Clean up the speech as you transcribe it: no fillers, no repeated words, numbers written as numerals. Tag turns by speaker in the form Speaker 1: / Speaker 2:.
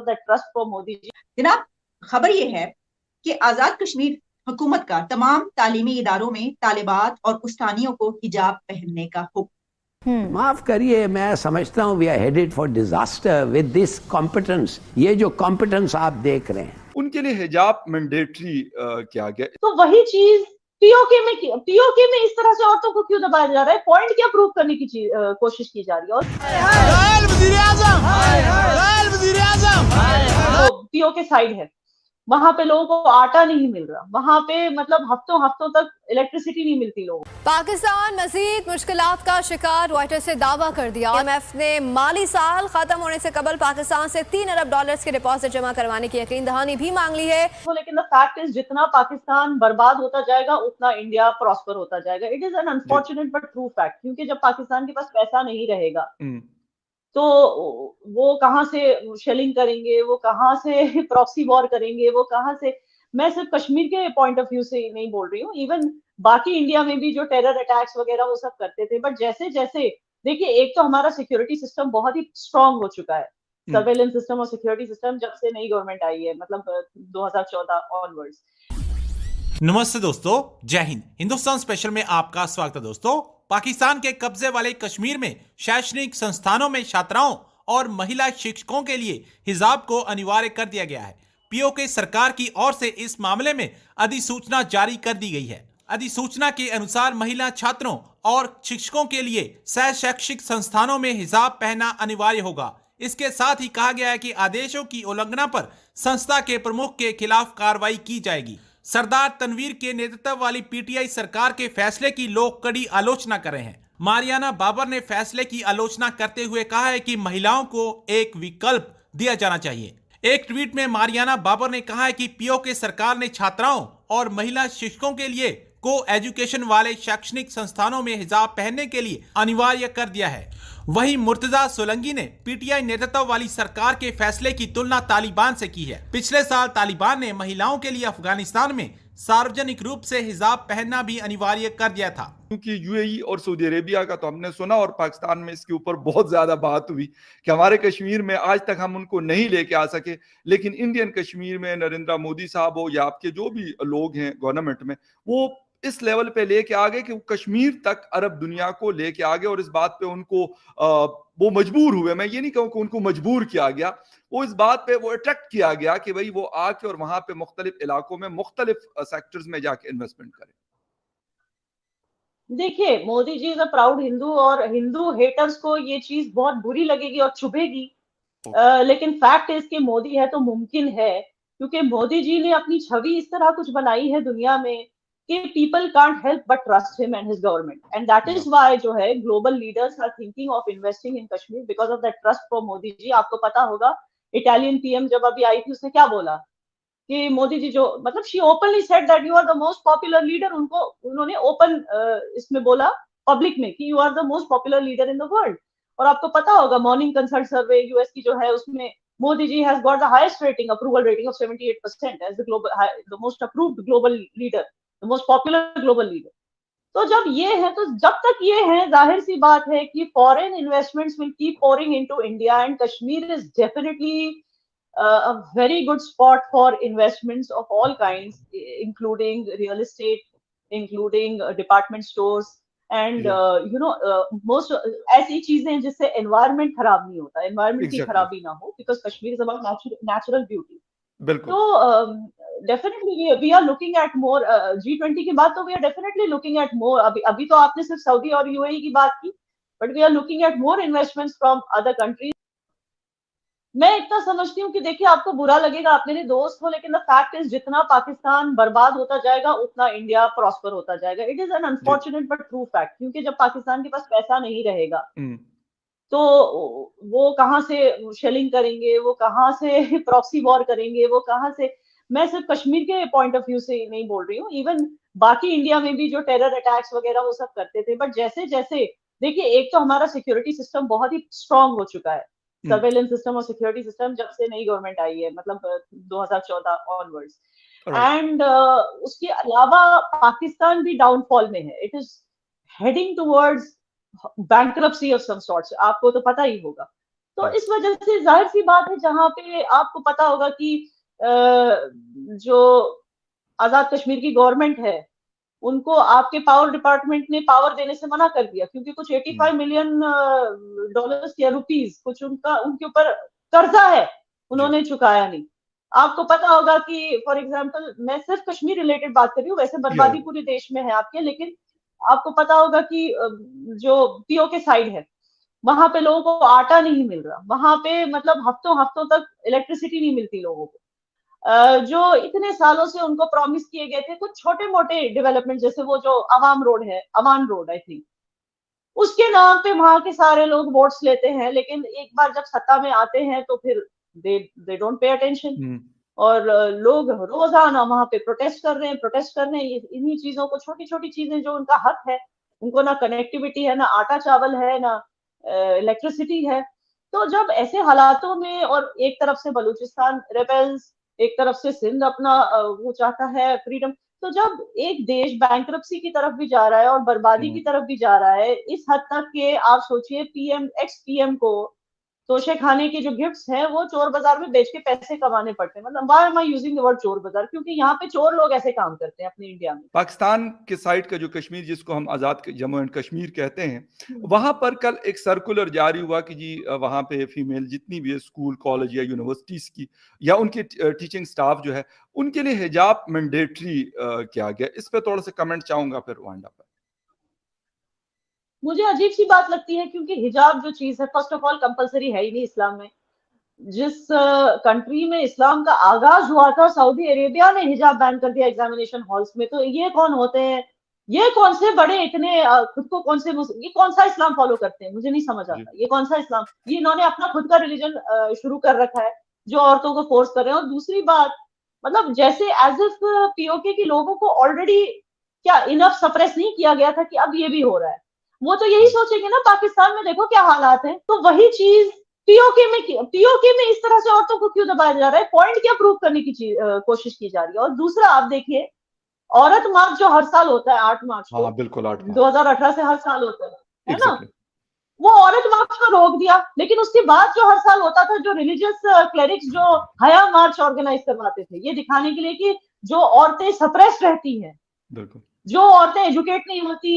Speaker 1: Trust for Modi जी। जनाब, खबर ये है कि आजाद कश्मीर हुकूमत का तमाम तालीमी इदारों में तालिबात और उस्तानियों को हिजाब पहनने का हुक्म।
Speaker 2: माफ करिए, मैं समझता हूँ we are headed for disaster with this competence. ये जो कॉम्पिटेंस आप देख रहे हैं,
Speaker 3: उनके लिए हिजाब मैंडेटरी किया गया।
Speaker 1: तो वही चीज पीओके में इस तरह से औरतों को क्यों दबाया जा रहा है? पॉइंट क्या प्रूव करने की कोशिश की जा रही है? और पीओके साइड है, वहां पे लोगों को आटा नहीं मिल रहा, वहां पे मतलब हफ्तों हफ्तों तक इलेक्ट्रिसिटी नहीं मिलती लोगों को।
Speaker 4: पाकिस्तान मजीद मुश्किलात का शिकार, रॉयटर्स से दावा कर दिया। IMF ने माली साल खत्म होने से कबल पाकिस्तान से $3 अरब के डिपॉजिट जमा करवाने की यकीन दहानी भी मांग ली है।
Speaker 1: तो लेकिन द फैक्ट इज, जितना पाकिस्तान बर्बाद होता जाएगा उतना इंडिया प्रॉस्पर होता जाएगा। It is an unfortunate but true fact, क्योंकि जब पाकिस्तान के पास पैसा नहीं रहेगा तो वो कहां से शेलिंग करेंगे, वो कहां से प्रॉक्सी वॉर करेंगे, वो कहां से। मैं सिर्फ कश्मीर के पॉइंट ऑफ व्यू से नहीं बोल रही हूँ, इवन बाकी इंडिया में भी जो टेरर अटैक्स वगैरह वो सब करते थे। बट जैसे जैसे देखिए, एक तो हमारा सिक्योरिटी सिस्टम बहुत ही स्ट्रांग हो चुका है, सर्वेलेंस सिस्टम और सिक्योरिटी सिस्टम, जब से नई गवर्नमेंट आई है, मतलब 2014 ऑनवर्ड्स।
Speaker 5: नमस्ते दोस्तों, जय हिंद। हिंदुस्तान स्पेशल में आपका स्वागत है। दोस्तों, पाकिस्तान के कब्जे वाले कश्मीर में शैक्षणिक संस्थानों में छात्राओं और महिला शिक्षकों के लिए हिजाब को अनिवार्य कर दिया गया है। पीओके सरकार की ओर से इस मामले में अधिसूचना जारी कर दी गई है। अधिसूचना के अनुसार महिला छात्रों और शिक्षकों के लिए शैक्षिक संस्थानों में हिजाब पहनना अनिवार्य होगा। इसके साथ ही कहा गया है कि आदेशों की उल्लंघना पर संस्था के प्रमुख के खिलाफ कार्रवाई की जाएगी। सरदार तनवीर के नेतृत्व वाली पीटीआई सरकार के फैसले की लोग कड़ी आलोचना कर रहे हैं। मारियाना बाबर ने फैसले की आलोचना करते हुए कहा है कि महिलाओं को एक विकल्प दिया जाना चाहिए। एक ट्वीट में मारियाना बाबर ने कहा है कि पीओके सरकार ने छात्राओं और महिला शिक्षकों के लिए को एजुकेशन वाले शैक्षणिक संस्थानों में हिजाब पहनने के लिए अनिवार्य कर दिया है। वहीं मुर्तजा सोलंकी ने पीटीआई नेतृत्व वाली सरकार के फैसले की तुलना तालिबान से की है। पिछले साल तालिबान ने महिलाओं के लिए अफगानिस्तान में सार्वजनिक रूप से हिजाब पहनना भी अनिवार्य कर दिया था।
Speaker 3: क्योंकि यूएई और सऊदी अरेबिया का तो हमने सुना और पाकिस्तान में इसके ऊपर बहुत ज्यादा बात हुई कि हमारे कश्मीर में आज तक हम उनको नहीं लेके आ सके, लेकिन इंडियन कश्मीर में नरेंद्र मोदी साहब हो या आपके जो भी लोग हैं गवर्नमेंट में, वो इस लेवल पे लेके आ गए कि वो कश्मीर तक अरब दुनिया को लेके आ गए। और इस बात पे उनको वो मजबूर हुए, मैं ये नहीं कहूँ कि उनको मजबूर किया गया, वो इस बात पे वो अट्रैक्ट किया गया कि भाई वो आके और वहां पे मुख्तलिफ इलाकों में मुख्तलिफ सेक्टर्स में जाके इन्वेस्टमेंट करें।
Speaker 1: देखिए, Modi ji is a proud Hindu, और हिंदू हेटर्स को ये चीज बहुत बुरी लगेगी और चुभेगी। लेकिन फैक्ट इज कि मोदी है तो मुमकिन है, क्योंकि मोदी जी ने अपनी छवि इस तरह कुछ बनाई है दुनिया में कि people can't help but trust him and his government, and that is why जो है global leaders are thinking of investing in Kashmir because of that trust for Modi ji. आपको पता होगा, इटालियन पीएम जब अभी आई थी, उसने क्या बोला कि मोदी जी जो, मतलब she openly said that you are the most popular leader. उनको उन्होंने ओपन इसमें बोला पब्लिक में कि you are the most popular leader in the world. और आपको पता होगा, मॉर्निंग कंसल्ट सर्वे यूएस की जो है, उसमें Modi ji has got the highest rating, approval rating of 78% as the global the most approved global leader, the most popular global leader. तो जब ये है, तो जब तक ये है, जाहिर सी बात है कि foreign investments will keep pouring into India, and Kashmir is definitely a very good spot for investments of all kinds, including real estate, including department stores, and most ऐसी चीजें हैं जिससे environment खराब नहीं होता, environment की खराबी ना हो, because Kashmir is about natural beauty.
Speaker 3: बिल्कुल।
Speaker 1: तो definitely we are looking at more, G20 की बात तो we are definitely looking at more. अभी तो आपने सिर्फ सऊदी और यूएई की बात की, but we are looking at more investments from other countries. मैं इतना समझती हूँ कि देखिए, आपको बुरा लगेगा, आप मेरे दोस्त हो, लेकिन द फैक्ट इज, जितना पाकिस्तान बर्बाद होता जाएगा उतना इंडिया प्रॉस्पर होता जाएगा। It is an unfortunate but true fact, क्योंकि जब पाकिस्तान के पास पैसा नहीं रहेगा तो वो कहां से शेलिंग करेंगे, वो कहां से प्रॉक्सी वॉर करेंगे, वो कहां से। मैं सिर्फ कश्मीर के पॉइंट ऑफ व्यू से नहीं बोल रही हूँ, इवन बाकी इंडिया में भी जो टेरर अटैक्स वगैरह वो सब करते थे। बट जैसे जैसे देखिए, एक तो हमारा सिक्योरिटी सिस्टम बहुत ही स्ट्रांग हो चुका है, सर्वेलेंस सिस्टम और सिक्योरिटी सिस्टम, जब से नई गवर्नमेंट आई है, मतलब 2014 ऑनवर्ड्स। एंड उसके अलावा पाकिस्तान भी डाउनफॉल में है, it is heading towards bankruptcy of some sorts, आपको तो पता ही होगा। तो इस वजह से जाहिर सी बात है, जहां पे आपको पता होगा कि जो आजाद कश्मीर की गवर्नमेंट है, उनको आपके पावर डिपार्टमेंट ने पावर देने से मना कर दिया, क्योंकि कुछ 85 मिलियन डॉलर्स या रुपीस कुछ उनके ऊपर कर्जा है, उन्होंने चुकाया नहीं। आपको पता होगा कि फॉर एग्जांपल, मैं सिर्फ कश्मीर रिलेटेड बात कर रही हूँ, वैसे बर्बादी पूरे देश में है आपके, लेकिन आपको पता होगा कि जो पीओके साइड है, वहां पे लोगों को आटा नहीं मिल रहा, वहां पे मतलब हफ्तों हफ्तों तक इलेक्ट्रिसिटी नहीं मिलती लोगों को। जो इतने सालों से उनको प्रॉमिस किए गए थे कुछ छोटे मोटे डेवलपमेंट, जैसे वो जो अवाम रोड है, अवान रोड आई थिंक, उसके नाम पे वहां के सारे लोग वोट्स लेते हैं, लेकिन एक बार जब सत्ता में आते हैं तो फिर दे डोंट पे अटेंशन। और लोग रोजाना वहां पे प्रोटेस्ट कर रहे हैं इन्हीं चीजों को, छोटी छोटी चीजें जो उनका हक है, उनको ना कनेक्टिविटी है, ना आटा चावल है, ना इलेक्ट्रिसिटी है। तो जब ऐसे हालातों में, और एक तरफ से बलूचिस्तान रेबेल्स, एक तरफ से सिंध अपना वो चाहता है फ्रीडम, तो जब एक देश बैंक्रप्सी की तरफ भी जा रहा है और बर्बादी की तरफ भी जा रहा है, इस हद तक के आप सोचिए एक्स पीएम को तोशे खाने के जो गिफ्ट्स हैं वो चोर बाजार में बेच के पैसे कमाने पड़ते हैं। मतलब why am I using the word चोर बाजार, क्योंकि यहाँ पे चोर लोग ऐसे काम करते हैं अपने इंडिया में।
Speaker 3: पाकिस्तान के साइड का जो कश्मीर, जिसको हम आजाद जम्मू एंड कश्मीर कहते हैं, वहां पर कल एक सर्कुलर जारी हुआ कि जी वहां पे फीमेल जितनी भी है स्कूल कॉलेज या यूनिवर्सिटीज की या उनके टीचिंग स्टाफ जो है, उनके लिए हिजाब मैंडेटरी किया गया। इस पे थोड़ा सा कमेंट चाहूंगा फिर वांडा पर।
Speaker 1: मुझे अजीब सी बात लगती है, क्योंकि हिजाब जो चीज है, फर्स्ट ऑफ ऑल कंपलसरी है ही नहीं इस्लाम में। जिस कंट्री में इस्लाम का आगाज हुआ था, सऊदी अरेबिया ने हिजाब बैन कर दिया एग्जामिनेशन हॉल्स में। तो ये कौन होते हैं, ये कौन से बड़े इतने खुद को कौन से, ये कौन सा इस्लाम फॉलो करते हैं, मुझे नहीं समझ आता ये कौन सा इस्लाम। ये इन्होंने अपना खुद का रिलीजन शुरू कर रखा है जो औरतों को फोर्स कर रहे हैं। और दूसरी बात, मतलब जैसे एज इफ पीओके के लोगों को ऑलरेडी क्या इनफ सप्रेस नहीं किया गया था कि अब ये भी हो रहा है, वो तो यही सोचेंगे ना पाकिस्तान में देखो क्या हालात हैं। तो वही चीज पीओके में इस तरह से औरतों को क्यों दबाया जा रहा है, पॉइंट क्या प्रूव करने की कोशिश की जा रही है। और दूसरा आप देखिए, औरत मार्च जो हर साल होता है 8 मार्च को,
Speaker 3: बिल्कुल
Speaker 1: 2018 से हर साल होता है ना, वो औरत मार्च को रोक दिया। लेकिन उसके बाद जो हर साल होता था, जो रिलीजियस क्लेरिक्स जो हया मार्च ऑर्गेनाइज करवाते थे, ये दिखाने के लिए कि जो औरतें सप्रेस रहती हैं, जो औरतें एजुकेट नहीं होती,